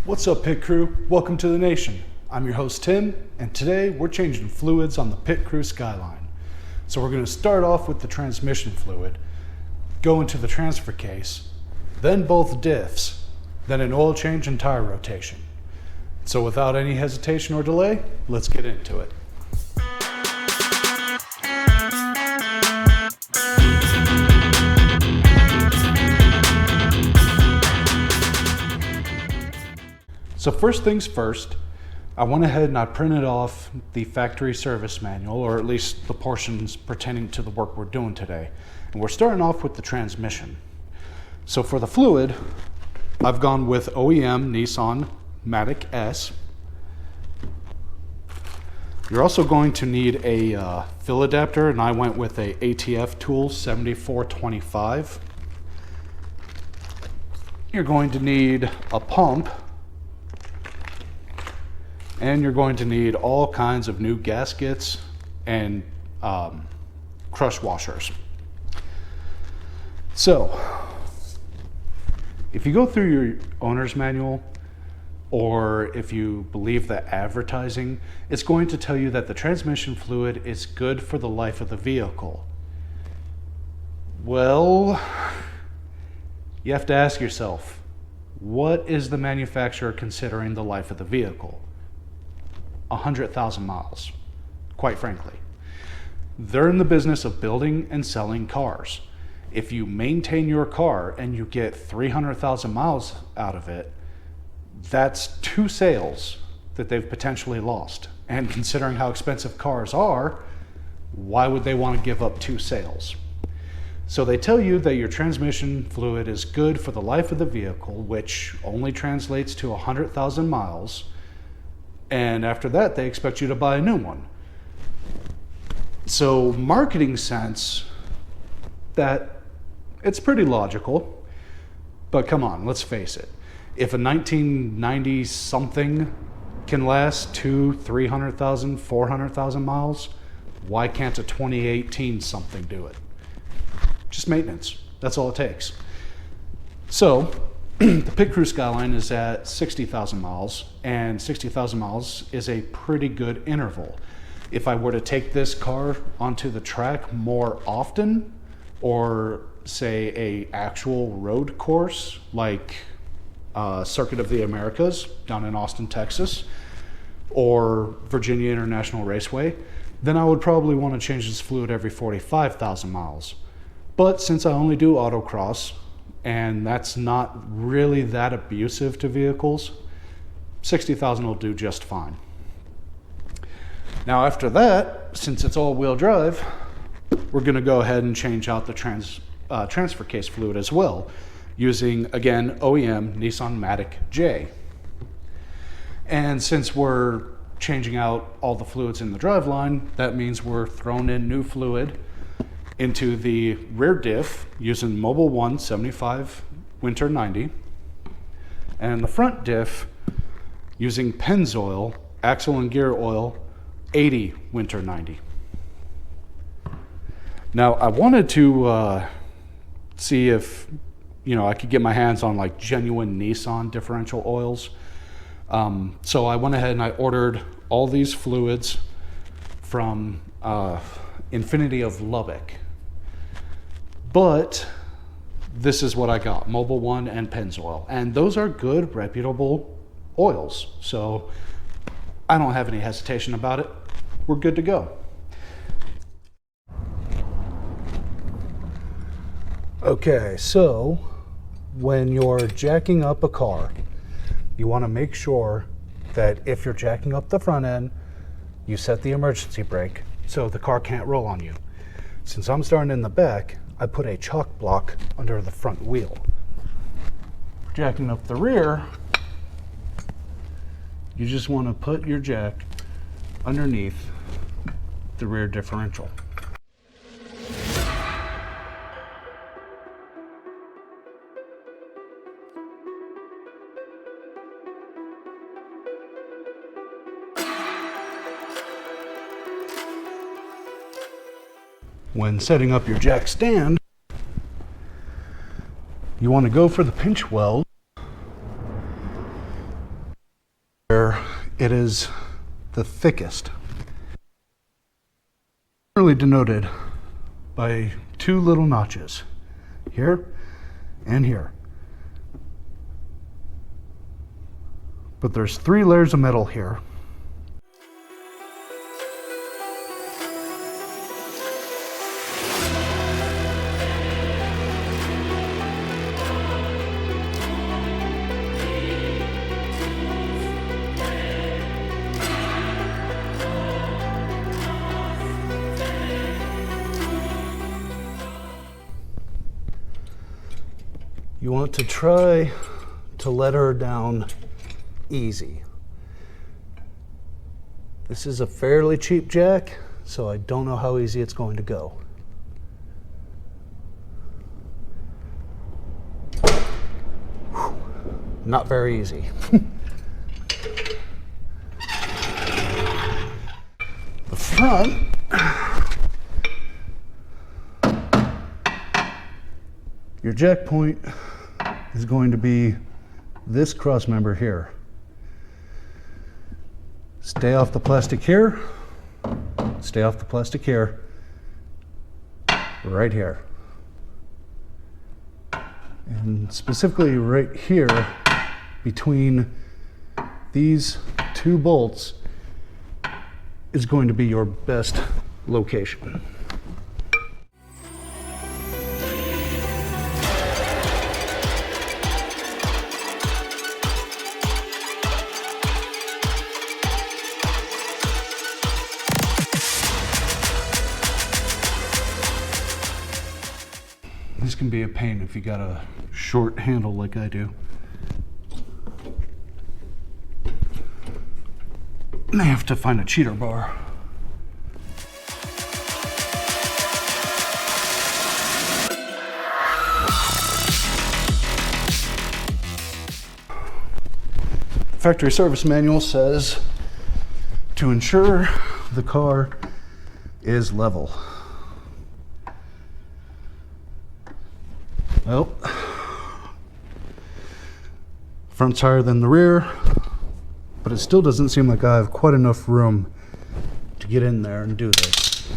What's up, Pit Crew? Welcome to the nation. I'm your host, Tim, and today we're changing fluids on the Pit Crew Skyline. So we're going to start off with the transmission fluid, go into the transfer case, then both diffs, then an oil change and tire rotation. So without any hesitation or delay, let's get into it. So first things first, I went ahead and I printed off the factory service manual, or at least the portions pertaining to the work we're doing today. And we're starting off with the transmission. So for the fluid, I've gone with OEM Nissan Matic S. You're also going to need a fill adapter, and I went with a ATF Tool 7425. You're going to need a pump, and you're going to need all kinds of new gaskets and crush washers. So, if you go through your owner's manual, or if you believe the advertising, it's going to tell you that the transmission fluid is good for the life of the vehicle. Well, you have to ask yourself, what is the manufacturer considering the life of the vehicle? 100,000 miles, quite frankly. They're in the business of building and selling cars. If you maintain your car and you get 300,000 miles out of it, that's 2 sales that they've potentially lost. And considering how expensive cars are, why would they want to give up 2 sales? So they tell you that your transmission fluid is good for the life of the vehicle, which only translates to 100,000 miles. And after that, they expect you to buy a new one. So marketing sense, that it's pretty logical, but come on, let's face it. If a 1990 something can last 200,000, 300,000, 400,000 miles, why can't a 2018 something do it? Just maintenance, that's all it takes. So, the Pit Crew Skyline is at 60,000 miles, and 60,000 miles is a pretty good interval. If I were to take this car onto the track more often, or say a actual road course like Circuit of the Americas down in Austin, Texas, or Virginia International Raceway, then I would probably want to change this fluid every 45,000 miles. But since I only do autocross, and that's not really that abusive to vehicles, 60,000 will do just fine. Now after that, since it's all-wheel drive, we're going to go ahead and change out the transfer case fluid as well, using, again, OEM Nissan Matic J. And since we're changing out all the fluids in the driveline, that means we're throwing in new fluid into the rear diff using Mobil 1 75 Winter 90, and the front diff using Pennzoil axle and gear oil 80 Winter 90. Now I wanted to see if I could get my hands on like genuine Nissan differential oils. So I went ahead and I ordered all these fluids from Infinity of Lubbock. But this is what I got, Mobil 1 and Pennzoil. And those are good, reputable oils. So I don't have any hesitation about it. We're good to go. Okay, so when you're jacking up a car, you want to make sure that if you're jacking up the front end, you set the emergency brake so the car can't roll on you. Since I'm starting in the back, I put a chalk block under the front wheel. Jacking up the rear, you just want to put your jack underneath the rear differential. When setting up your jack stand, you want to go for the pinch weld where it is the thickest. Really denoted by two little notches, here and here. But there's 3 layers of metal here. You want to try to let her down easy. This is a fairly cheap jack, so I don't know how easy it's going to go. Whew. Not very easy. The front your jack point is going to be this cross member here. Stay off the plastic here, stay off the plastic here, right here. And specifically right here between these 2 bolts is going to be your best location. This can be a pain if you got a short handle like I do. May have to find a cheater bar. The factory service manual says to ensure the car is level. Well, front's higher than the rear, but it still doesn't seem like I have quite enough room to get in there and do this.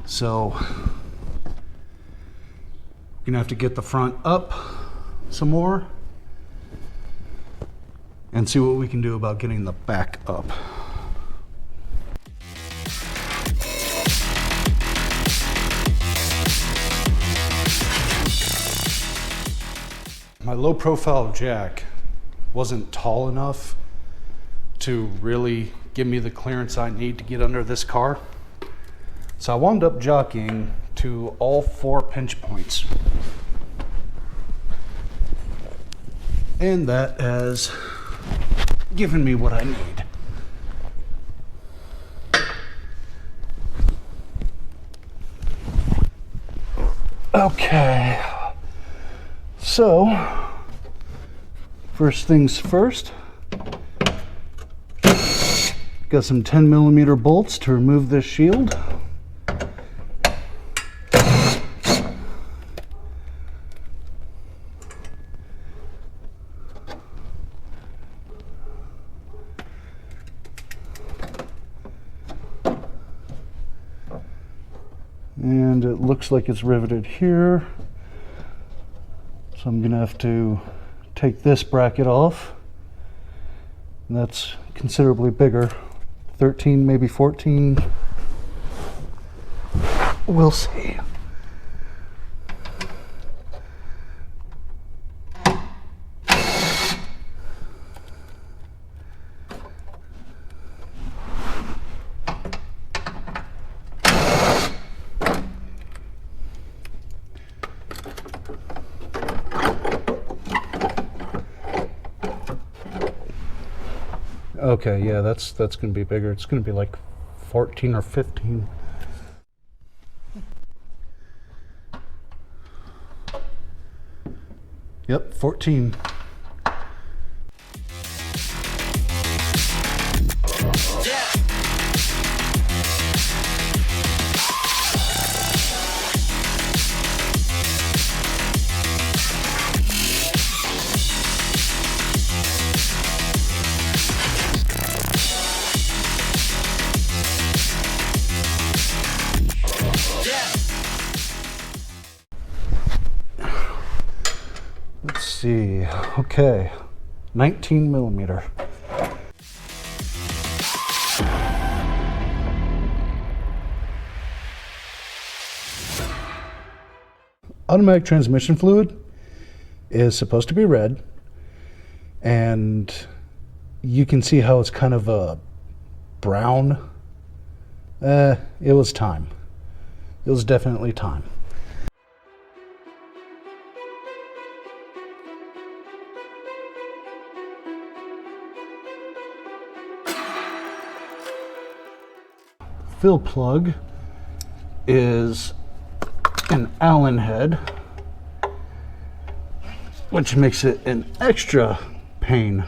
So, I'm gonna have to get the front up some more and see what we can do about getting the back up. My low profile jack wasn't tall enough to really give me the clearance I need to get under this car. So I wound up jockeying to all 4 pinch points. And that has given me what I need. Okay. So, first things first, got some 10mm bolts to remove this shield. And it looks like it's riveted here. So I'm gonna have to take this bracket off. And that's considerably bigger, 13, maybe 14. We'll see. Okay, yeah, that's gonna be bigger. It's gonna be like 14 or 15. Yep, 14. okay. 19 millimeter. Automatic transmission fluid is supposed to be red, and you can see how it's kind of a brown. It was time. It was definitely time. Fill plug is an Allen head, which makes it an extra pain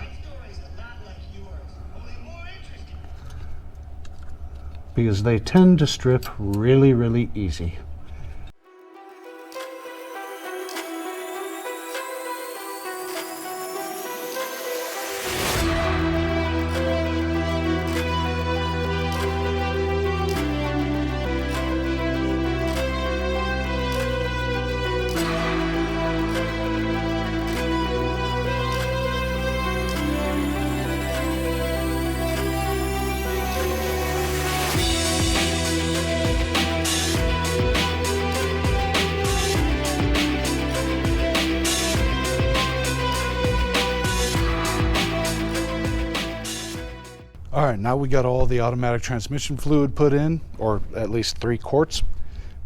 because they tend to strip really easy. All right, now we got all the automatic transmission fluid put in, or at least 3 quarts.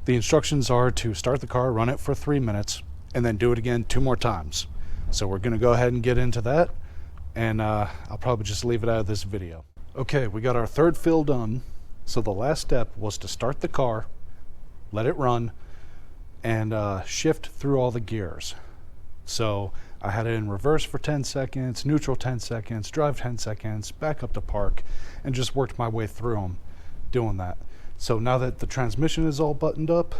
The instructions are to start the car, run it for 3 minutes, and then do it again 2 more times. So we're gonna go ahead and get into that, and I'll probably just leave it out of this video. Okay, we got our 3rd fill done. So the last step was to start the car, let it run, and shift through all the gears. So I had it in reverse for 10 seconds, neutral 10 seconds, drive 10 seconds, back up to park, and just worked my way through them doing that. So now that the transmission is all buttoned up,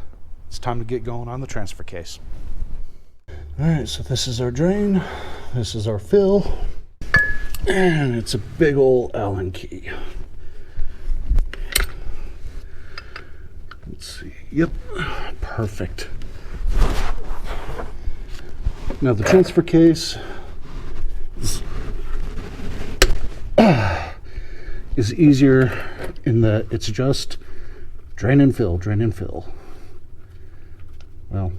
it's time to get going on the transfer case. All right, so this is our drain, this is our fill, and it's a big old Allen key. Let's see, yep, perfect. Now the transfer case is easier in that it's just drain and fill, drain and fill. Well,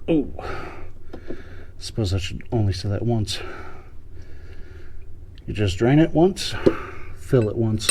oh, suppose I should only say that once. You just drain it once, fill it once.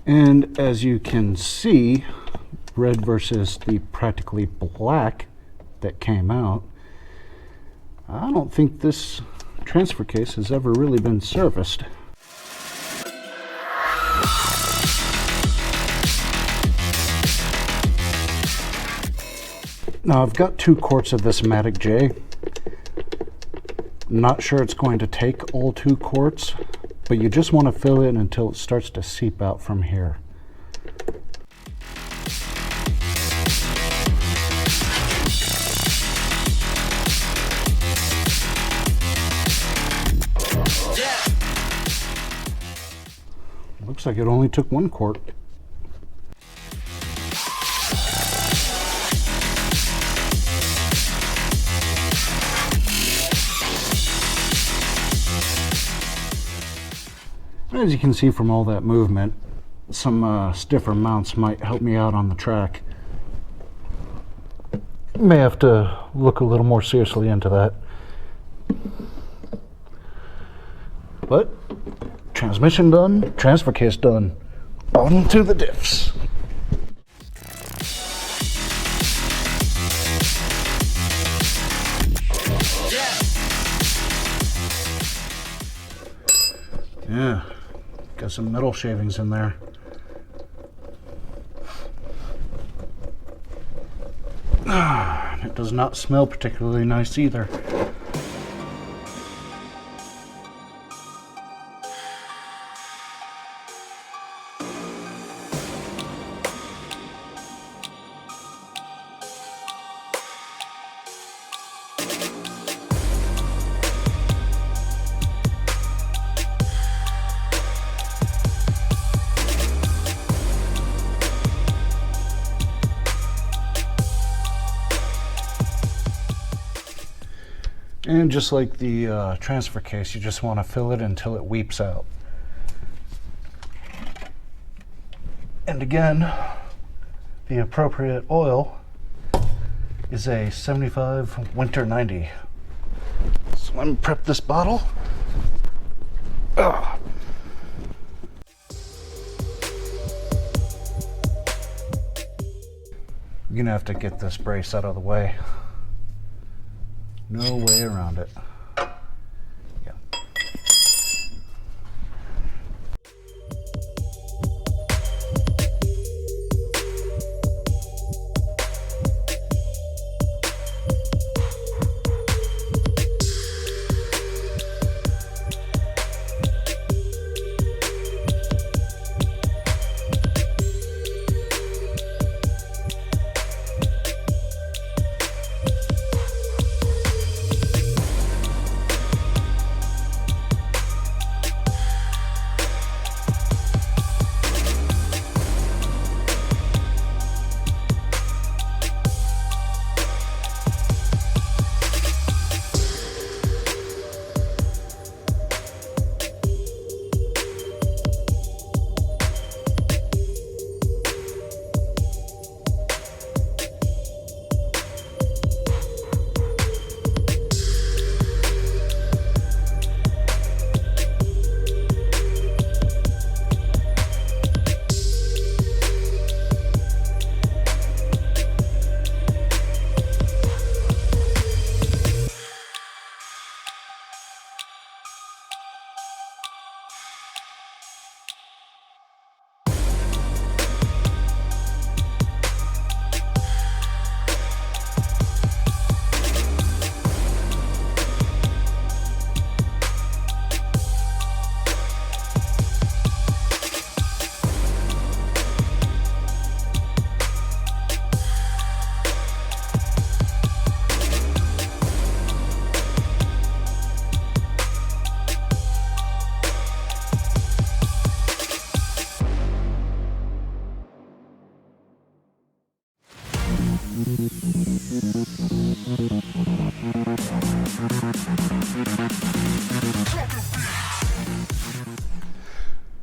And as you can see, red versus the practically black that came out, I don't think this transfer case has ever really been serviced. Now I've got 2 quarts of this Matic J. I'm not sure it's going to take all 2 quarts, but you just want to fill it until it starts to seep out from here. Looks like it only took 1 quart. As you can see from all that movement, some stiffer mounts might help me out on the track. May have to look a little more seriously into that. But transmission done, transfer case done. On to the diffs. Yeah. Got some metal shavings in there. It does not smell particularly nice either. And just like the transfer case, you just want to fill it until it weeps out. And again, the appropriate oil is a 75 Winter 90. So let me prep this bottle. Ugh. You're gonna have to get this brace out of the way. No way around it. Yeah.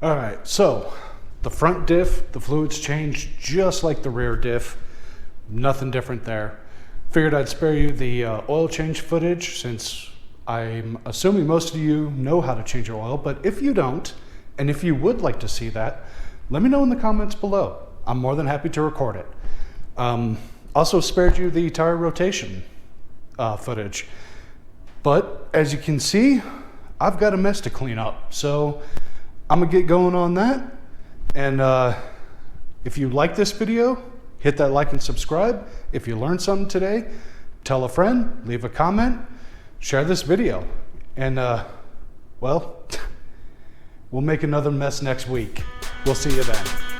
All right, so the front diff, the fluids changed just like the rear diff. Nothing different there. Figured I'd spare you the oil change footage since I'm assuming most of you know how to change your oil, but if you don't, and if you would like to see that, let me know in the comments below. I'm more than happy to record it. Also spared you the tire rotation footage. But as you can see, I've got a mess to clean up. So I'm gonna get going on that. And if you like this video, hit that like and subscribe. If you learned something today, tell a friend, leave a comment, share this video. And well, we'll make another mess next week. We'll see you then.